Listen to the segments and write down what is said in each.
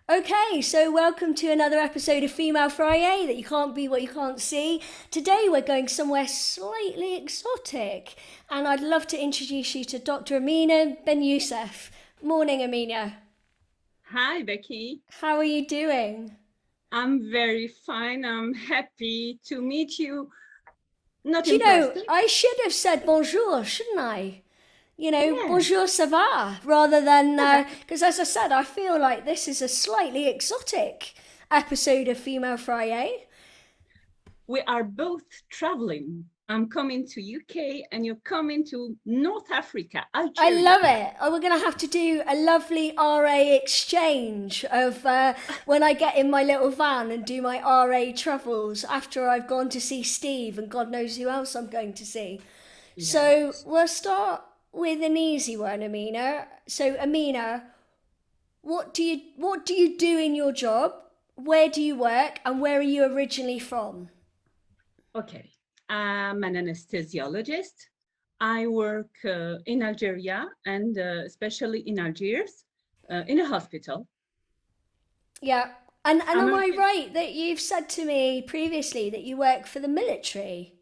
Okay, so welcome to another episode of FemaleFriYay, that you can't be what you can't see. Today we're going somewhere slightly exotic, and I'd love to introduce you to Dr Amina Benyoucef. Morning, Amina. Hi, Becky. How are you doing? I'm very fine. I'm happy to meet you. Not Do you in know, person. I should have said bonjour, shouldn't I? You know, Yeah. bonjour ça va, rather than, because as I said, I feel like this is a slightly exotic episode of FemaleFriYay. We are both traveling. I'm coming to UK and you're coming to North Africa, I Algeria. love it. Oh, we're going to have to do a lovely RA exchange of when I get in my little van and do my RA travels after I've gone to see Steve and God knows who else I'm going to see. So Yes. we'll start with an easy one, Amina. So Amina, what do you do in your job? Where do you work and where are you originally from? Okay. I'm an anesthesiologist. I work in Algeria and especially in Algiers in a hospital. Yeah. And I'm am a, I right that you've said to me previously that you work for the military?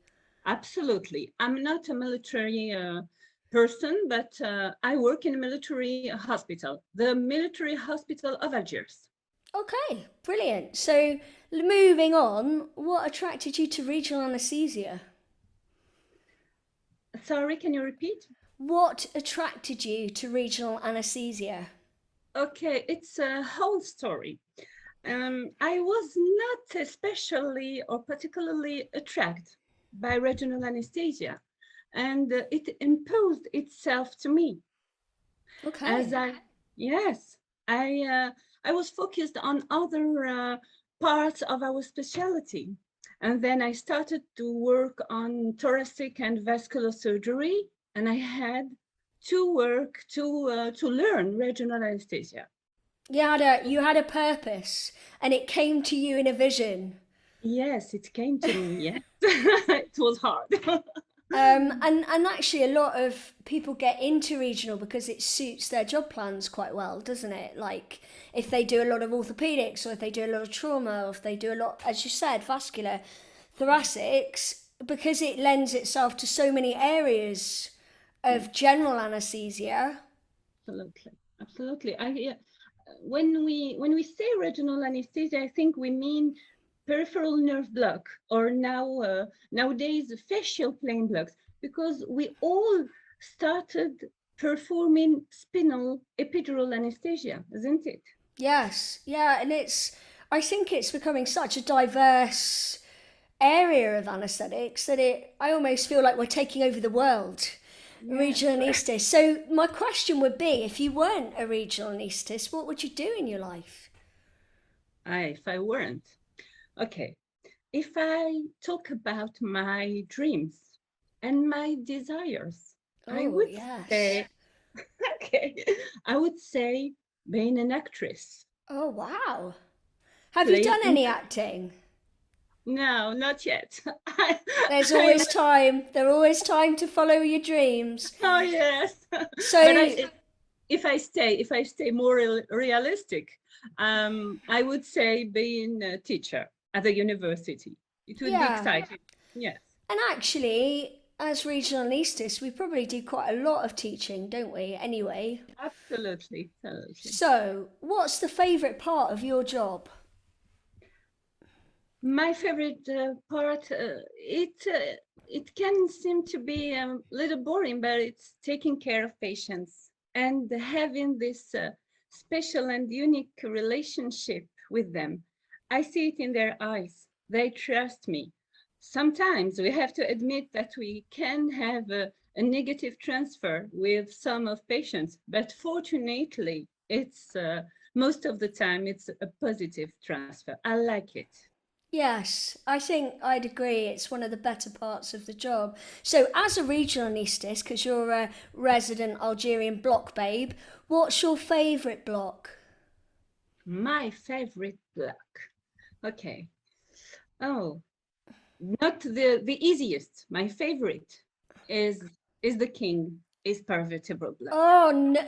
Absolutely. I'm not a military person, but I work in a military hospital, the military hospital of Algiers. Okay, brilliant. So, moving on, what attracted you to regional anesthesia? Sorry, can you repeat? What attracted you to regional anesthesia? Okay, it's a whole story. I was not especially or particularly attracted by regional anesthesia, and it imposed itself to me as Okay. yes, I, uh, I was focused on other parts of our specialty. And then I started to work on thoracic and vascular surgery, and I had to work to learn regional anesthesia. You had a purpose and it came to you in a vision. Yes, it came to me. Yes, it was hard. And actually, a lot of people get into regional because it suits their job plans quite well, doesn't it? Like if they do a lot of orthopedics, or if they do a lot of trauma, or if they do a lot, as you said, vascular, thoracics, because it lends itself to so many areas Yes, of general anesthesia. absolutely, absolutely. When we say regional anesthesia, I think we mean peripheral nerve block, or nowadays facial plane blocks, because we all started performing spinal epidural anesthesia, isn't it? Yes, yeah, and I think it's becoming such a diverse area of anaesthetics that I almost feel like we're taking over the world. Yes. Regional anaesthetist. So my question would be, if you weren't a regional anaesthetist, what would you do in your life? If I weren't. Okay. If I talk about my dreams and my desires, I Oh, would yes. say, okay, I would say being an actress, Oh, wow. Have you playing done in. any acting? No, not yet. I, There's I always time. There's always time to follow your dreams. oh yes, but So, if I stay more realistic, I would say being a teacher at a university. It would be yeah. exciting. Yes, And actually, as regional anaesthetists, we probably do quite a lot of teaching, don't we? Anyway. absolutely, absolutely. So, what's the favourite part of your job? My favorite part, it can seem to be a little boring, but it's taking care of patients and having this special and unique relationship with them. I see it in their eyes. They trust me. Sometimes we have to admit that we can have a negative transfer with some of patients, but fortunately, it's most of the time it's a positive transfer. I like it. Yes, I think I'd agree. It's one of the better parts of the job. So, as a regional anaesthetist, because you're a resident Algerian block babe, what's your favourite block? My favorite block. Okay. Oh, not the easiest. My favorite is is the king. is paravertebral block. Oh, no,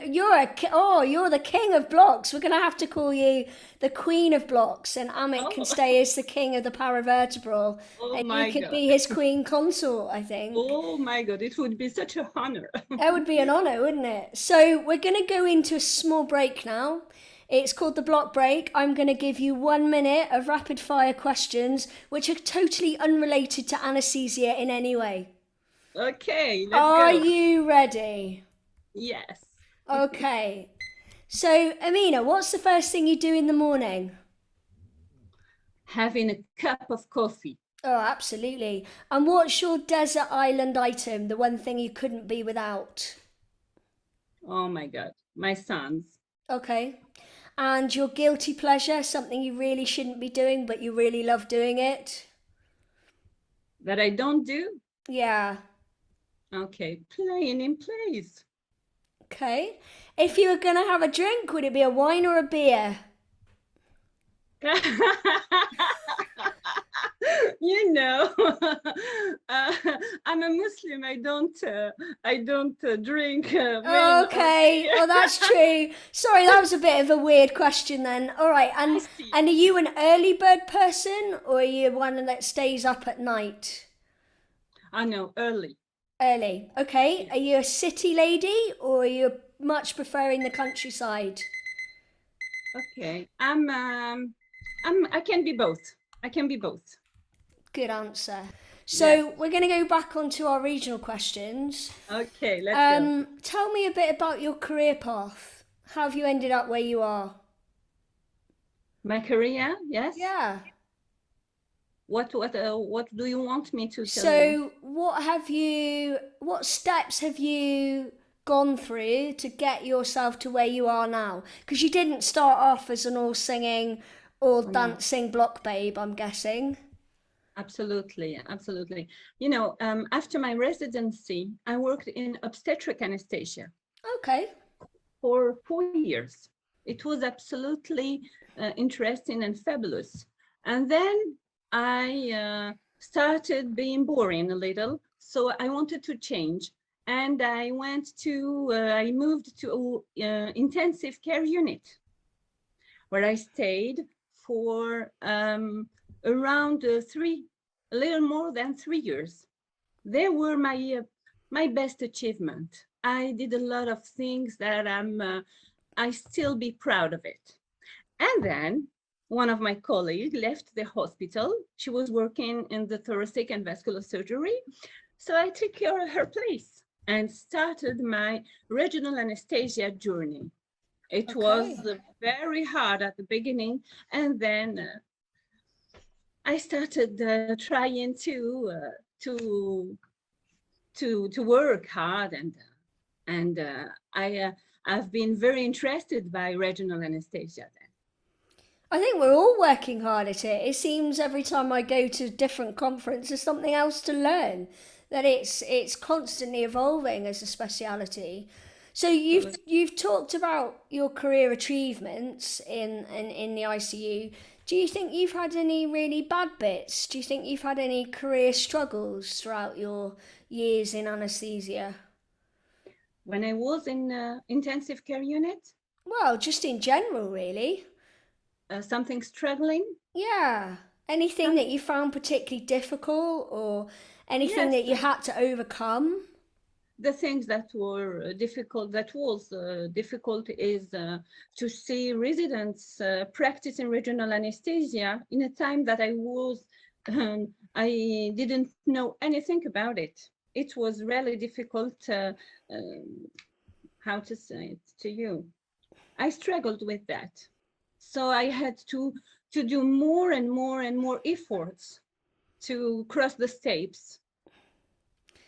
you're the king of blocks. We're gonna have to call you the queen of blocks, and Amit can Oh, stay as the king of the paravertebral, oh and you my could God. be his queen consort, I think. Oh my God, it would be such a honor. That would be an honour, wouldn't it? So we're gonna go into a small break now. It's called the block break. I'm going to give you 1 minute of rapid fire questions, which are totally unrelated to anaesthesia in any way. Okay, let's Are go. you ready? Yes. Okay. So, Amina, what's the first thing you do in the morning? Having a cup of coffee. Oh, absolutely. And what's your desert island item, the one thing you couldn't be without? Oh my God, my sons. Okay. And your guilty pleasure, something you really shouldn't be doing, but you really love doing it? That I don't do? Yeah. Okay, playing in plays. Okay. If you were going to have a drink, would it be a wine or a beer? You know, uh, I'm a Muslim. I don't drink wine or Okay. beer. Oh, that's true. Sorry, that was a bit of a weird question then. All right. I And see. and are you an early bird person or are you one that stays up at night? I know, early. Early. Okay. Yeah. Are you a city lady or are you much preferring the countryside? Okay. I can be both. I can be both. Good answer. Yes. So we're going to go back onto our regional questions. Okay, let's go. Tell me a bit about your career path. How have you ended up where you are? My career, yes. Yeah. What do you want me to tell you? So what steps have you gone through to get yourself to where you are now? Because you didn't start off as an all singing, all No, dancing block babe, I'm guessing. absolutely, absolutely. You know, after my residency, I worked in obstetric anesthesia Okay. for 4 years. It was absolutely interesting and fabulous. And then I started being boring a little, so I wanted to change. And I moved to intensive care unit, where I stayed for around a little more than 3 years. They were my best achievement. I did a lot of things that I still be proud of it. And then one of my colleagues left the hospital. She was working in the thoracic and vascular surgery. So I took her place and started my regional anesthesia journey. It Okay. was very hard at the beginning, and then I started trying to work hard, and I've been very interested by regional anesthesia. I think we're all working hard at it. It seems every time I go to a different conference, there's something else to learn. That it's constantly evolving as a speciality. So Then. you've talked about your career achievements in the ICU. Do you think you've had any really bad bits? Do you think you've had any career struggles throughout your years in anaesthesia? When I was in intensive care unit, Well, just in general, really. something struggling. Yeah. Anything that Something, you found particularly difficult or anything yes, that you had to overcome? the things that were difficult, that was difficult, is to see residents practice in regional anesthesia in a time that I didn't know anything about it. It was really difficult. How to say it to you? I struggled with that, so I had to do more and more and more efforts to cross the steps.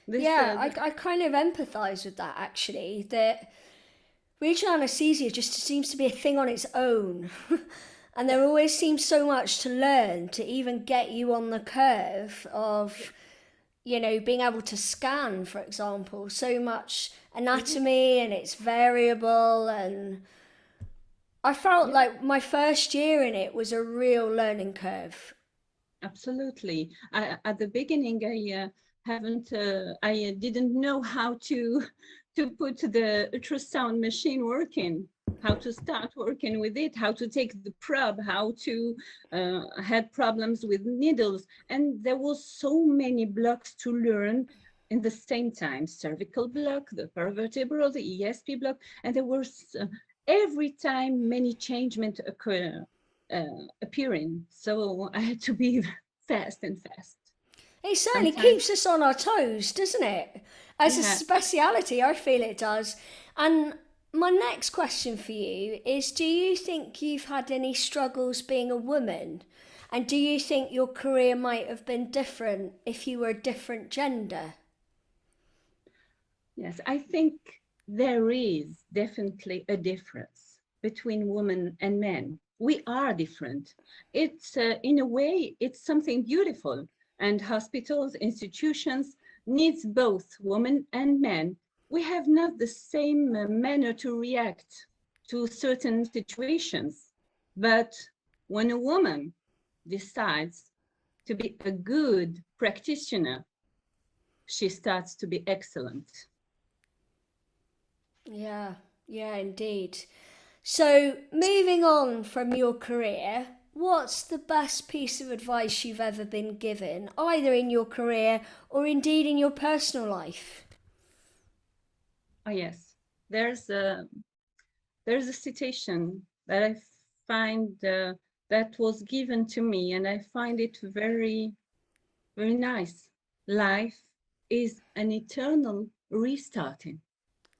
Yeah, This I kind of empathise with that actually. That regional anaesthesia just seems to be a thing on its own. And there yes. always seems so much to learn to even get you on the curve of, being able to scan, for example. So much Mhm. anatomy and it's variable. And I felt Yeah, like my first year in it was a real learning curve. absolutely. At the beginning, I didn't know how to put the ultrasound machine working, how to start working with it, how to take the probe, how to had problems with needles. And there was so many blocks to learn in the same time: cervical block, the paravertebral, the ESP block, and there was every time many changements appearing. So I had to be fast and fast. It certainly Sometimes, keeps us on our toes, doesn't it? As a yeah. speciality, I feel it does. And my next question for you is, do you think you've had any struggles being a woman? And do you think your career might have been different if you were a different gender? Yes, I think there is definitely a difference between women and men. We are different. It's in a way, it's something beautiful, and hospitals, institutions needs both women and men. We have not the same manner to react to certain situations, but when a woman decides to be a good practitioner, she starts to be excellent. Yeah, yeah, indeed. So, moving on from your career, what's the best piece of advice you've ever been given, either in your career or indeed in your personal life? Oh yes, there's a citation that I find that was given to me, and I find it very, very nice. Life is an eternal restarting.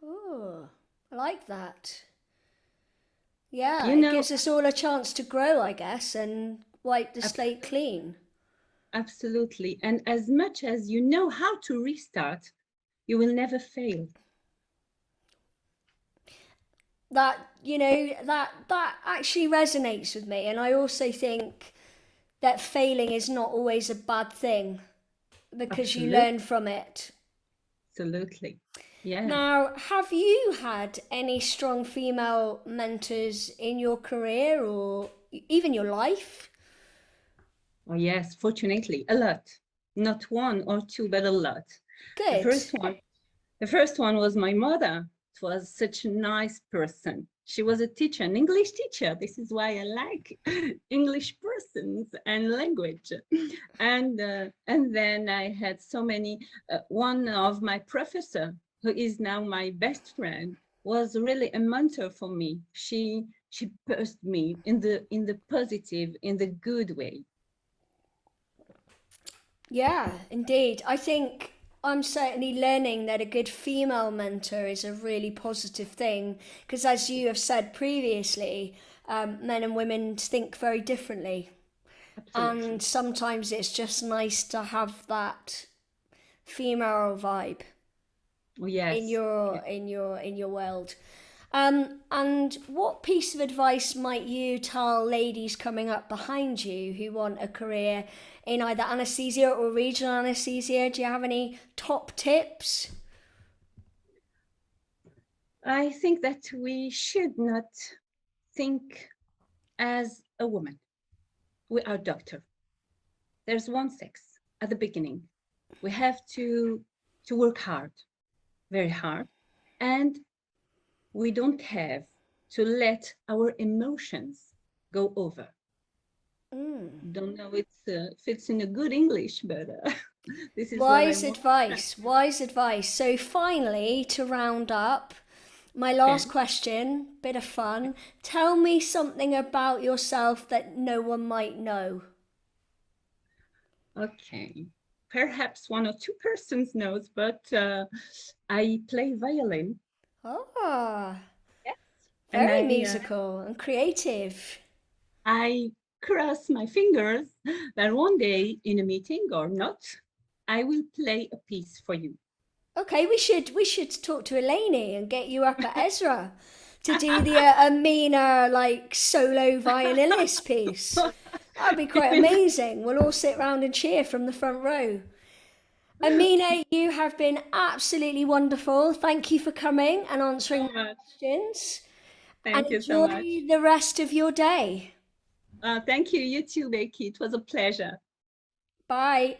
Oh, I like that. Yeah, You it know, gives us all a chance to grow, I guess, and wipe the slate absolutely, clean. absolutely. And as much as you know how to restart, you will never fail. That, that actually resonates with me, and I also think that failing is not always a bad thing because you Absolutely, learn from it. absolutely. Yeah. Now, have you had any strong female mentors in your career or even your life? Oh yes, fortunately, a lot. Not one or two, but a lot. The Good. first one The first one was my mother. It was such a nice person. She was a teacher, an English teacher. This is why I like English persons and language. And then I had so many. One of my professor, who is now my best friend, was really a mentor for me. She pushed me in the positive, in the good way. Yeah, indeed. I think I'm certainly learning that a good female mentor is a really positive thing because, as you have said previously, men and women think very differently. And Absolutely. sometimes it's just nice to have that female vibe Oh, in yes. your world. And what piece of advice might you tell ladies coming up behind you who want a career in either anaesthesia or regional anaesthesia? Do you have any top tips? I think that we should not think as a woman. We are doctor. There's one sex at the beginning. We have to work hard, very hard, and we don't have to let our emotions go over. Don't know if it fits in a good English, but this is what I Wise want. advice, wise advice. So, finally, to round up, my last Okay. question, bit of fun. Tell me something about yourself that no one might know. Okay. Perhaps one or two persons knows, but I play violin. Ah, Yes. And very musical and creative. I cross my fingers that one day in a meeting or not, I will play a piece for you. Okay, we should talk to Eleni and get you up at Ezra to do the Amina like solo violinist piece. That'd be quite amazing. We'll all sit round and cheer from the front row. Amina, you have been absolutely wonderful. Thank you for coming and answering So my much. questions. And Thank you so enjoy much. the rest of your day. Thank you. You too, Becky. It was a pleasure. Bye.